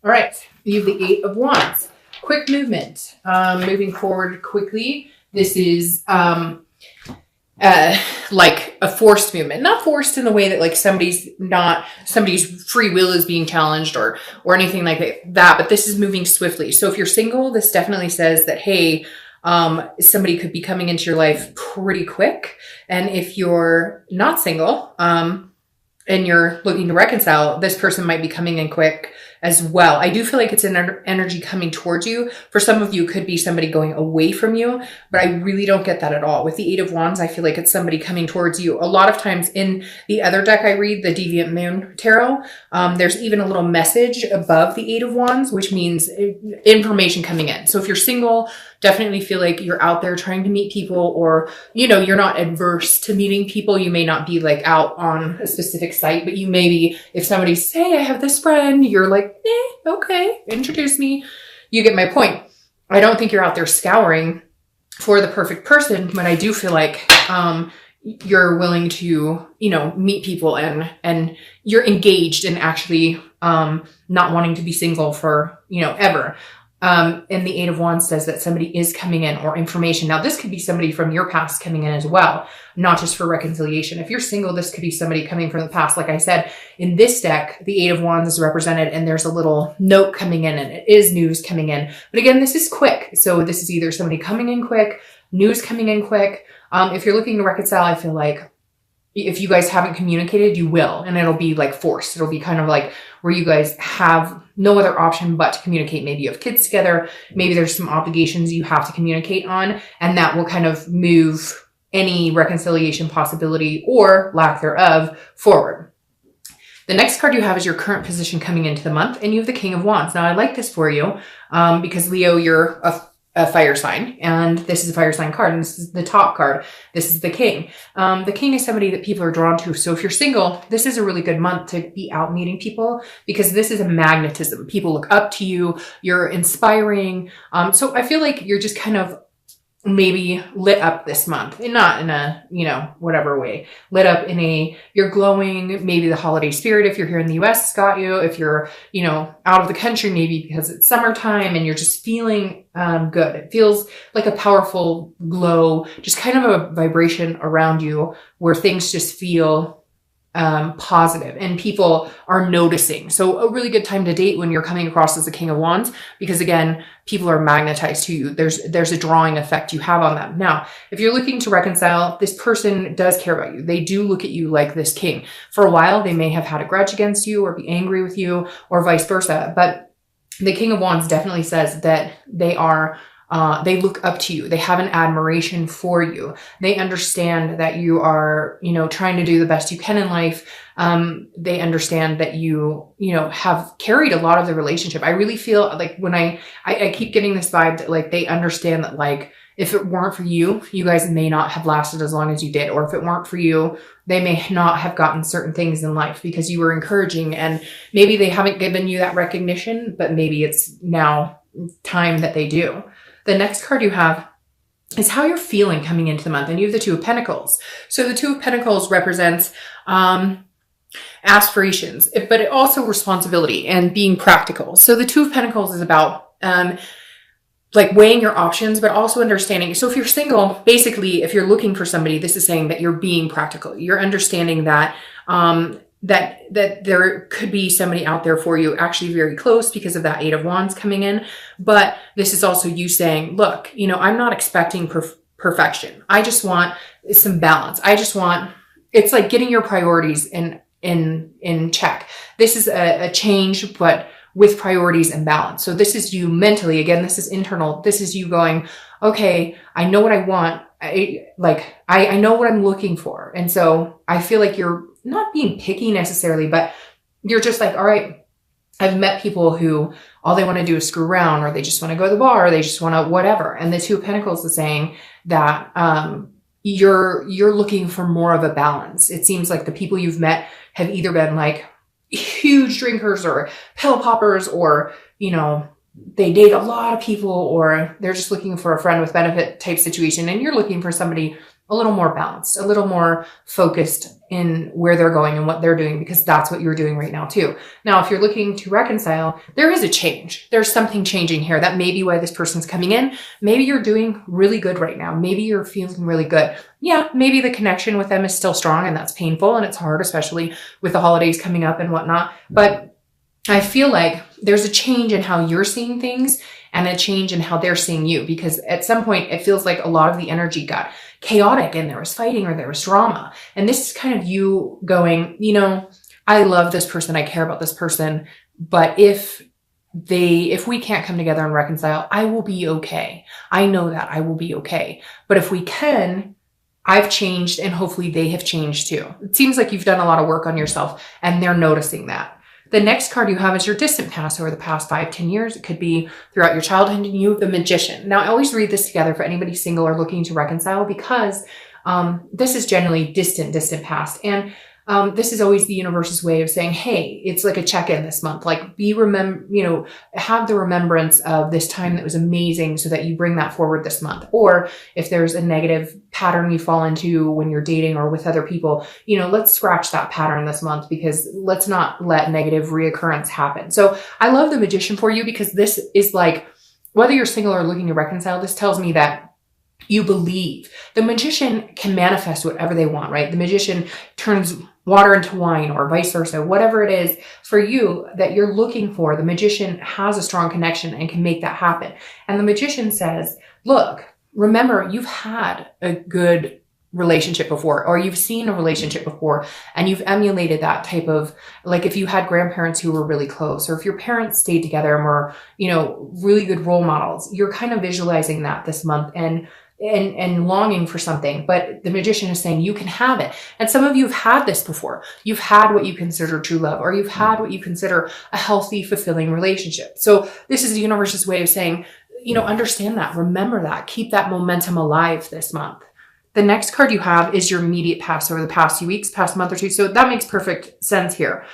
All right. You have the Eight of Wands. Quick movement. Moving forward quickly. This is like a forced movement. Not forced in the way that like somebody's free will is being challenged or anything like that, but this is moving swiftly. So if you're single, this definitely says that, hey, somebody could be coming into your life pretty quick. And if you're not single, and you're looking to reconcile, this person might be coming in quick as well. I do feel like it's an energy coming towards you. For some of you, it could be somebody going away from you, but I really don't get that at all. With the Eight of Wands, I feel like it's somebody coming towards you. A lot of times in the other deck I read, the Deviant Moon Tarot, there's even a little message above the Eight of Wands, which means information coming in. So if you're single, definitely feel like you're out there trying to meet people, or, you know, you're not adverse to meeting people. You may not be like out on a specific site, but you may be, if somebody say, I have this friend, you're like, okay, introduce me. You get my point. I don't think you're out there scouring for the perfect person, but I do feel like, you're willing to, you know, meet people and you're engaged in actually, not wanting to be single for, you know, ever. And the Eight of Wands says that somebody is coming in, or information. Now, this could be somebody from your past coming in as well, not just for reconciliation. If you're single, this could be somebody coming from the past. Like I said, in this deck, the Eight of Wands is represented and there's a little note coming in and it is news coming in. But again, this is quick. So this is either somebody coming in quick, news coming in quick. If you're looking to reconcile, I feel like if you guys haven't communicated, you will, and it'll be like forced. It'll be kind of like where you guys have no other option but to communicate. Maybe you have kids together. Maybe there's some obligations you have to communicate on, and that will kind of move any reconciliation possibility or lack thereof forward. The next card you have is your current position coming into the month, and you have the King of Wands. Now, I like this for you because Leo, you're a fire sign, and this is a fire sign card, and this is the top card. This is the King. The King is somebody that people are drawn to. So if you're single, this is a really good month to be out meeting people, because this is a magnetism. People look up to you. You're inspiring. So I feel like you're just kind of maybe lit up this month, and not in a, you know, whatever way, lit up in a, you're glowing. Maybe the holiday spirit, if you're here in the US, has got you. If you're, you know, out of the country, maybe because it's summertime and you're just feeling good. It feels like a powerful glow, just kind of a vibration around you where things just feel positive and people are noticing. So a really good time to date when you're coming across as a King of Wands, because again, people are magnetized to you. There's a drawing effect you have on them. Now, if you're looking to reconcile, this person does care about you. They do look at you like this king. For a while, they may have had a grudge against you or be angry with you or vice versa. But the King of Wands definitely says that they are they look up to you. They have an admiration for you. They understand that you are, you know, trying to do the best you can in life. They understand that you know, have carried a lot of the relationship. I really feel like when I keep getting this vibe that like they understand that like if it weren't for you, you guys may not have lasted as long as you did. Or if it weren't for you, they may not have gotten certain things in life because you were encouraging, and maybe they haven't given you that recognition, but maybe it's now time that they do. The next card you have is how you're feeling coming into the month. And you have the Two of Pentacles. So the Two of Pentacles represents aspirations, but it also responsibility and being practical. So the Two of Pentacles is about like weighing your options, but also understanding. So if you're single, basically, if you're looking for somebody, this is saying that you're being practical. You're understanding that that there could be somebody out there for you, actually very close because of that Eight of Wands coming in. But this is also you saying, look, you know, I'm not expecting perfection. I just want some balance. I just want, it's like getting your priorities in check. This is a change, but with priorities and balance. So this is you mentally, again, this is internal. This is you going, okay, I know what I want. I know what I'm looking for. And so I feel like you're not being picky necessarily, but you're just like, all right, I've met people who all they want to do is screw around, or they just want to go to the bar, or they just want to whatever. And the Two of Pentacles is saying that you're looking for more of a balance. It seems like the people you've met have either been like huge drinkers or pill poppers, or, you know, they date a lot of people, or they're just looking for a friend with benefit type situation. And you're looking for somebody a little more balanced, a little more focused in where they're going and what they're doing, because that's what you're doing right now too. Now, if you're looking to reconcile, there is a change. There's something changing here. That may be why this person's coming in. Maybe you're doing really good right now. Maybe you're feeling really good. Yeah, maybe the connection with them is still strong, and that's painful and it's hard, especially with the holidays coming up and whatnot. But I feel like there's a change in how you're seeing things and a change in how they're seeing you, because at some point it feels like a lot of the energy got chaotic and there was fighting or there was drama. And this is kind of you going, I love this person, I care about this person, but if we can't come together and reconcile, I will be okay. I know that I will be okay. But if we can, I've changed and hopefully they have changed too. It seems like you've done a lot of work on yourself and they're noticing that. The next card you have is your distant past over the past 5-10 years. It could be throughout your childhood, and you have the Magician. Now, I always read this together for anybody single or looking to reconcile, because this is generally distant past. And this is always the universe's way of saying, hey, it's like a check-in this month. Like have the remembrance of this time that was amazing so that you bring that forward this month. Or if there's a negative pattern you fall into when you're dating or with other people, let's scratch that pattern this month, because let's not let negative reoccurrence happen. So I love the Magician for you, because this is like, whether you're single or looking to reconcile, this tells me that you believe. The Magician can manifest whatever they want, right? The Magician turns water into wine or vice versa. Whatever it is for you that you're looking for, the Magician has a strong connection and can make that happen. And the Magician says, look, remember, you've had a good relationship before, or you've seen a relationship before, and you've emulated that type of, like, if you had grandparents who were really close, or if your parents stayed together and were, really good role models, you're kind of visualizing that this month and longing for something. But the Magician is saying you can have it. And some of you have had this before. You've had what you consider true love, or you've had what you consider a healthy, fulfilling relationship. So this is the universe's way of saying, understand that, remember that, keep that momentum alive this month. The next card you have is your immediate past over the past few weeks, past month or two. So that makes perfect sense here.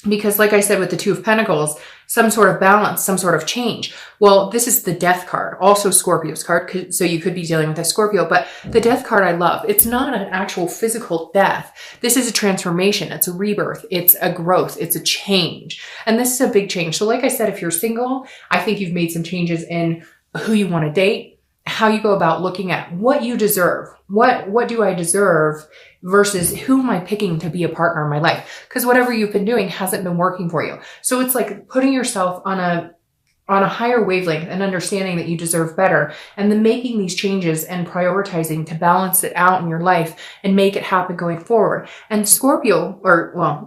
Because like I said, with the Two of Pentacles, some sort of balance, some sort of change. Well, this is the Death card, also Scorpio's card. So you could be dealing with a Scorpio, but the Death card I love. It's not an actual physical death. This is a transformation. It's a rebirth. It's a growth. It's a change. And this is a big change. So like I said, if you're single, I think you've made some changes in who you want to date, how you go about looking at what you deserve. What do I deserve versus who am I picking to be a partner in my life? Because whatever you've been doing hasn't been working for you. So it's like putting yourself on a higher wavelength and understanding that you deserve better, and then making these changes and prioritizing to balance it out in your life and make it happen going forward. And Scorpio,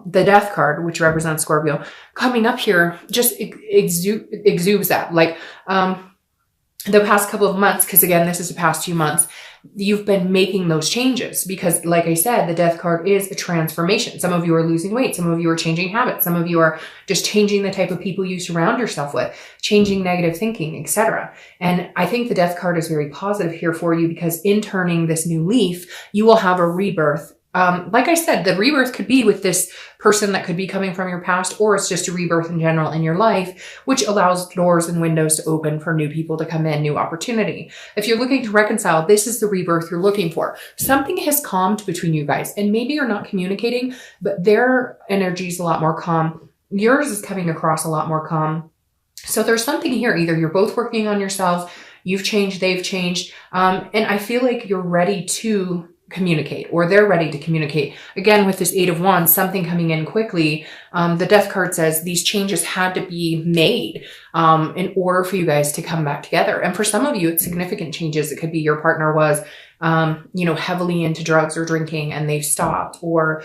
the Death card, which represents Scorpio, coming up here just exudes that. Like, the past couple of months, because again, this is the past 2 months, you've been making those changes, because like I said, the Death card is a transformation. Some of you are losing weight. Some of you are changing habits. Some of you are just changing the type of people you surround yourself with, changing negative thinking, etc. And I think the Death card is very positive here for you, because in turning this new leaf, you will have a rebirth. Like I said, the rebirth could be with this person that could be coming from your past, or it's just a rebirth in general in your life, which allows doors and windows to open for new people to come in, new opportunity. If you're looking to reconcile, this is the rebirth you're looking for. Something has calmed between you guys, and maybe you're not communicating, but their energy is a lot more calm. Yours is coming across a lot more calm. So there's something here. Either you're both working on yourselves, you've changed, they've changed, and I feel like you're ready to communicate, or they're ready to communicate. Again, with this Eight of Wands, something coming in quickly. The Death card says these changes had to be made in order for you guys to come back together. And for some of you, it's significant changes. It could be your partner was, heavily into drugs or drinking and they've stopped, or,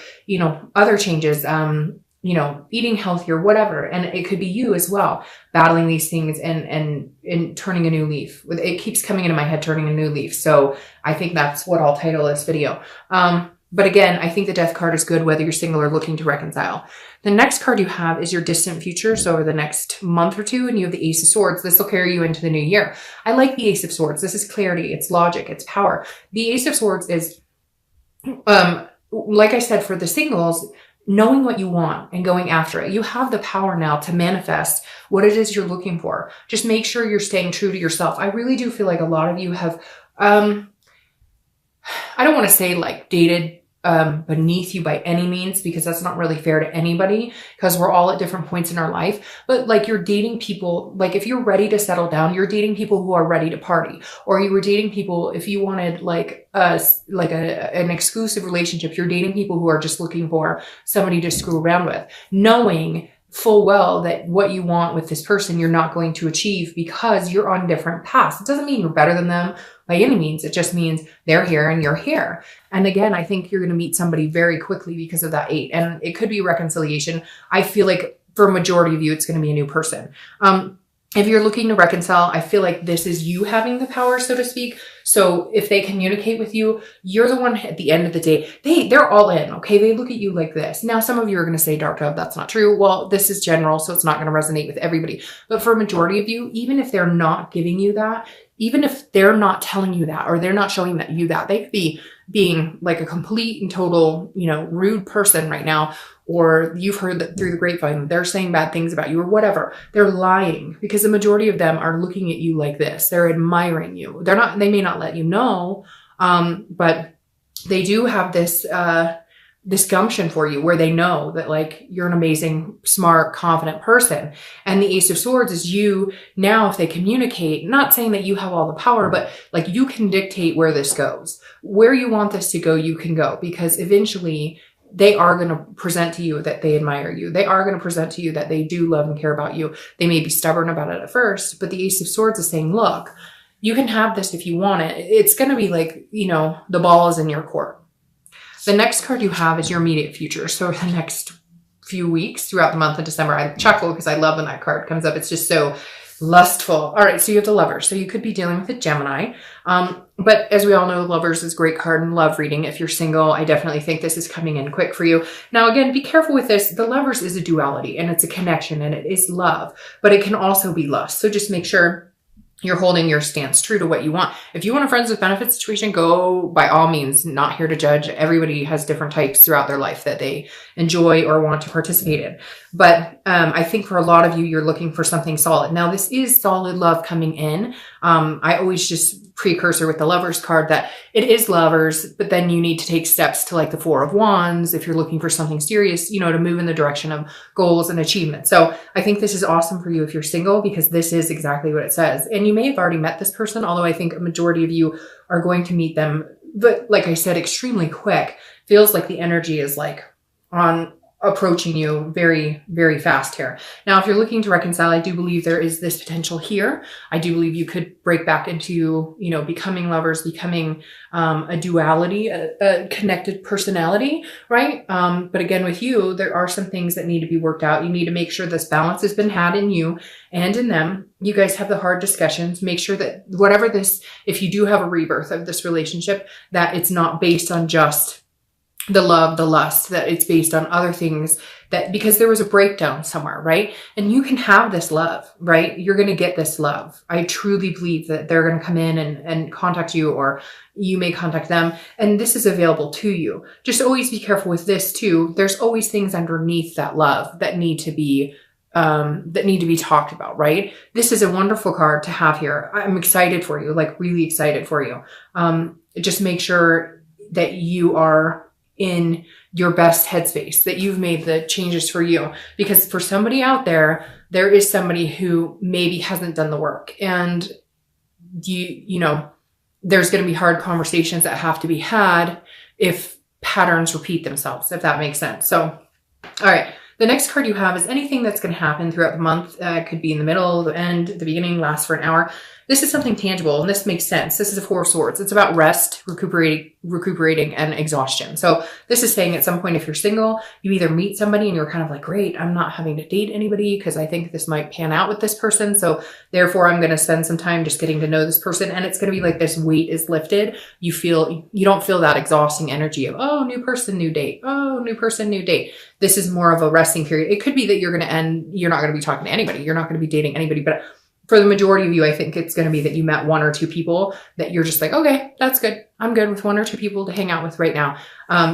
other changes, eating healthier, whatever. And it could be you as well, battling these things and turning a new leaf. It keeps coming into my head, turning a new leaf. So I think that's what I'll title this video. But again, I think the Death card is good whether you're single or looking to reconcile. The next card you have is your distant future. So over the next month or two, and you have the Ace of Swords. This will carry you into the new year. I like the Ace of Swords. This is clarity. It's logic. It's power. The Ace of Swords is, like I said, for the singles, knowing what you want and going after it. You have the power now to manifest what it is you're looking for. Just make sure you're staying true to yourself. I really do feel like a lot of you have, I don't want to say like dated beneath you by any means, because that's not really fair to anybody, because we're all at different points in our life. But like, you're dating people, like if you're ready to settle down, you're dating people who are ready to party, or you were dating people, if you wanted like an exclusive relationship, you're dating people who are just looking for somebody to screw around with, knowing full well that what you want with this person, you're not going to achieve because you're on different paths. It doesn't mean you're better than them by any means. It just means they're here and you're here. And again, I think you're going to meet somebody very quickly because of that 8. And it could be reconciliation. I feel like for a majority of you, it's going to be a new person. If you're looking to reconcile, I feel like this is you having the power, so to speak. So if they communicate with you, you're the one at the end of the day. They're all in, okay? They look at you like this. Now, some of you are going to say, Dark Dove, that's not true. Well, this is general, so it's not going to resonate with everybody. But for a majority of you, even if they're not giving you that, even if they're not telling you that, or they're not showing you that, they could be being like a complete and total, rude person right now, or you've heard that through the grapevine, they're saying bad things about you or whatever. They're lying, because the majority of them are looking at you like this. They're admiring you. They may not let you know, but they do have this gumption for you, where they know that like you're an amazing, smart, confident person. And the Ace of Swords is you now, if they communicate, not saying that you have all the power, but like you can dictate where this goes. Where you want this to go, you can go, because eventually they are going to present to you that they admire you. They are going to present to you that they do love and care about you. They may be stubborn about it at first, but the Ace of Swords is saying, look, you can have this if you want it. It's going to be like, the ball is in your court. The next card you have is your immediate future. So the next few weeks throughout the month of December, I chuckle because I love when that card comes up. It's just so lustful. All right, so you have the Lovers. So you could be dealing with a Gemini. But as we all know, Lovers is a great card in love reading. If you're single, I definitely think this is coming in quick for you. Now, again, be careful with this. The Lovers is a duality, and it's a connection, and it is love, but it can also be lust. So just make sure you're holding your stance true to what you want. If you want a friends with benefits situation, go by all means. Not here to judge. Everybody has different types throughout their life that they enjoy or want to participate in. But I think for a lot of you, you're looking for something solid. Now, this is solid love coming in. I always just precursor with the Lovers card that it is lovers, but then you need to take steps to like the 4 of Wands if you're looking for something serious, to move in the direction of goals and achievement. So I think this is awesome for you if you're single, because this is exactly what it says. And you may have already met this person, although I think a majority of you are going to meet them, but like I said, extremely quick. Feels like the energy is like on approaching you very, very fast here. Now, if you're looking to reconcile, I do believe there is this potential here. I do believe you could break back into, becoming lovers, becoming a duality, a connected personality, right? But again, with you, there are some things that need to be worked out. You need to make sure this balance has been had in you and in them. You guys have the hard discussions. Make sure that if you do have a rebirth of this relationship, that it's not based on just the love, the lust, that it's based on other things, that because there was a breakdown somewhere, right? And you can have this love, right? You're going to get this love. I truly believe that they're going to come in and contact you, or you may contact them, and this is available to you. Just always be careful with this too. There's always things underneath that love that need to be talked about, right? This is a wonderful card to have here. I'm excited for you, like really excited for you. Just make sure that you are in your best headspace, that you've made the changes for you, because for somebody out there, there is somebody who maybe hasn't done the work, and there's going to be hard conversations that have to be had if patterns repeat themselves, if that makes sense. So, all right. The next card you have is anything that's going to happen throughout the month. It could be in the middle, the end, the beginning, last for an hour. This is something tangible, and this makes sense. This is a 4 of Swords. It's about rest, recuperating, and exhaustion. So this is saying at some point, if you're single, you either meet somebody and you're kind of like, great, I'm not having to date anybody because I think this might pan out with this person. So therefore, I'm going to spend some time just getting to know this person. And it's going to be like this weight is lifted. You don't feel that exhausting energy of, oh, new person, new date. Oh, new person, new date. This is more of a resting period. It could be that you're not going to be talking to anybody. You're not going to be dating anybody, but for the majority of you, I think it's going to be that you met 1 or 2 people that you're just like, okay, that's good. I'm good with 1 or 2 people to hang out with right now.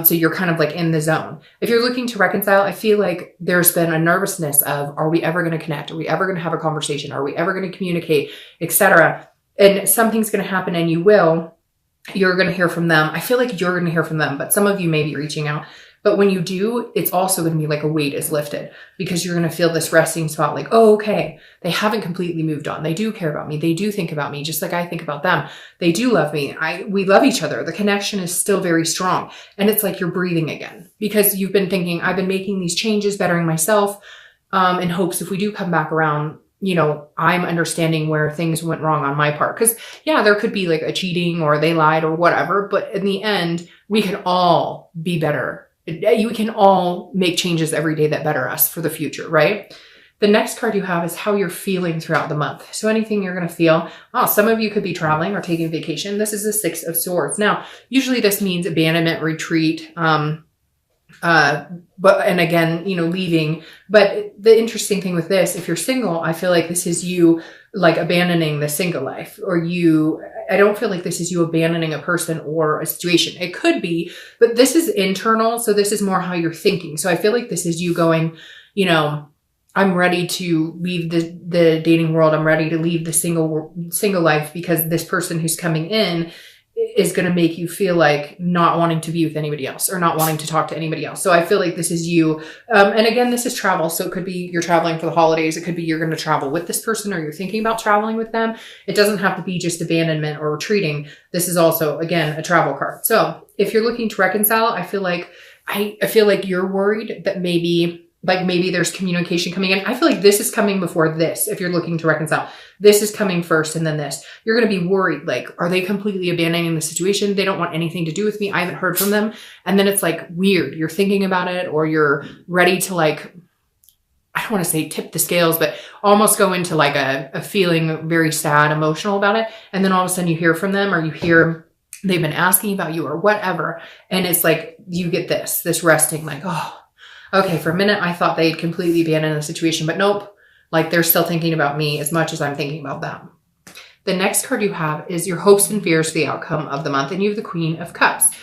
So you're kind of like in the zone. If you're looking to reconcile, I feel like there's been a nervousness of, are we ever going to connect? Are we ever going to have a conversation? Are we ever going to communicate, etc.? And something's going to happen, and you will. You're going to hear from them. I feel like you're going to hear from them, but some of you may be reaching out. But when you do, it's also going to be like a weight is lifted, because you're going to feel this resting spot like, oh, okay, they haven't completely moved on. They do care about me. They do think about me just like I think about them. They do love me. We love each other. The connection is still very strong. And it's like you're breathing again, because you've been thinking, I've been making these changes, bettering myself, in hopes if we do come back around, you know, I'm understanding where things went wrong on my part. Because yeah, there could be like a cheating or they lied or whatever, but in the end, we can all be better. You can all make changes every day that better us for the future, right? The next card you have is how you're feeling throughout the month. So anything you're going to feel. Oh, some of you could be traveling or taking vacation. This is the Six of Swords. Now, usually this means abandonment, retreat, and again, you know, leaving. But the interesting thing with this, if you're single, I feel like this is you like abandoning the single life, or I don't feel like this is you abandoning a person or a situation. It could be, but this is internal. So this is more how you're thinking. So I feel like this is you going, you know, I'm ready to leave the dating world. I'm ready to leave the single life, because this person who's coming in is going to make you feel like not wanting to be with anybody else or not wanting to talk to anybody else. So I feel like this is you. And again, this is travel. So it could be you're traveling for the holidays. It could be you're going to travel with this person, or you're thinking about traveling with them. It doesn't have to be just abandonment or retreating. This is also, again, a travel card. So if you're looking to reconcile, I feel like you're worried that maybe there's communication coming in. I feel like this is coming before this. If you're looking to reconcile, this is coming first and then this. You're going to be worried. Like, are they completely abandoning the situation? They don't want anything to do with me. I haven't heard from them. And then it's like weird. You're thinking about it, or you're ready to like, I don't want to say tip the scales, but almost go into like a feeling very sad, emotional about it. And then all of a sudden you hear from them, or you hear they've been asking about you or whatever. And it's like, you get this resting, like, oh, okay, for a minute, I thought they'd completely abandoned the situation, but nope. Like, they're still thinking about me as much as I'm thinking about them. The next card you have is your hopes and fears for the outcome of the month. And you have the Queen of Cups.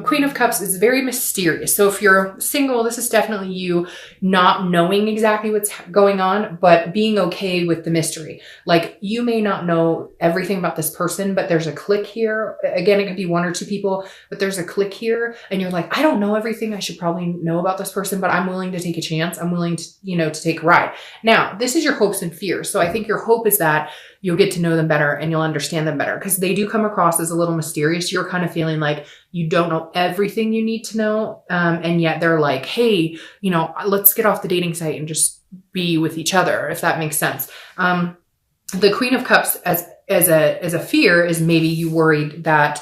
Queen of Cups is very mysterious. So if you're single, this is definitely you not knowing exactly what's going on, but being okay with the mystery. Like, you may not know everything about this person, but there's a click here. Again, it could be one or two people, but there's a click here. And you're like, I don't know everything I should probably know about this person, but I'm willing to take a chance. I'm willing to, to take a ride. Now, this is your hopes and fears. So I think your hope is that you'll get to know them better and you'll understand them better, because they do come across as a little mysterious. You're kind of feeling like you don't know everything you need to know. And yet they're like, hey, let's get off the dating site and just be with each other, if that makes sense. The Queen of Cups as a fear is maybe you worried that,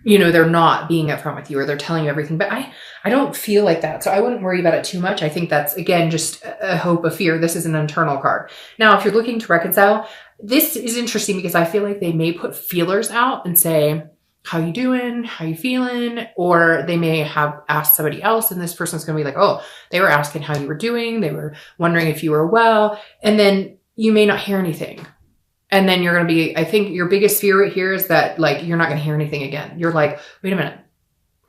they're not being upfront with you, or they're telling you everything. But I don't feel like that. So I wouldn't worry about it too much. I think that's, again, just a hope, a fear. This is an internal card. Now, if you're looking to reconcile, this is interesting because I feel like they may put feelers out and say, how you doing? How you feeling? Or they may have asked somebody else, and this person's going to be like, oh, they were asking how you were doing. They were wondering if you were well. And then you may not hear anything. And then you're going to be, I think your biggest fear right here is that, like, you're not going to hear anything again. You're like, wait a minute,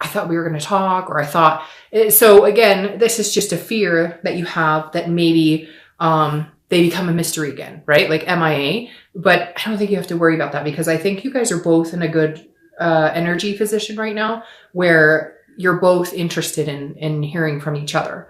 I thought we were going to talk, or I thought, so again, this is just a fear that you have that maybe, they become a mystery again, right? Like MIA, but I don't think you have to worry about that, because I think you guys are both in a good, energy position right now where you're both interested in hearing from each other.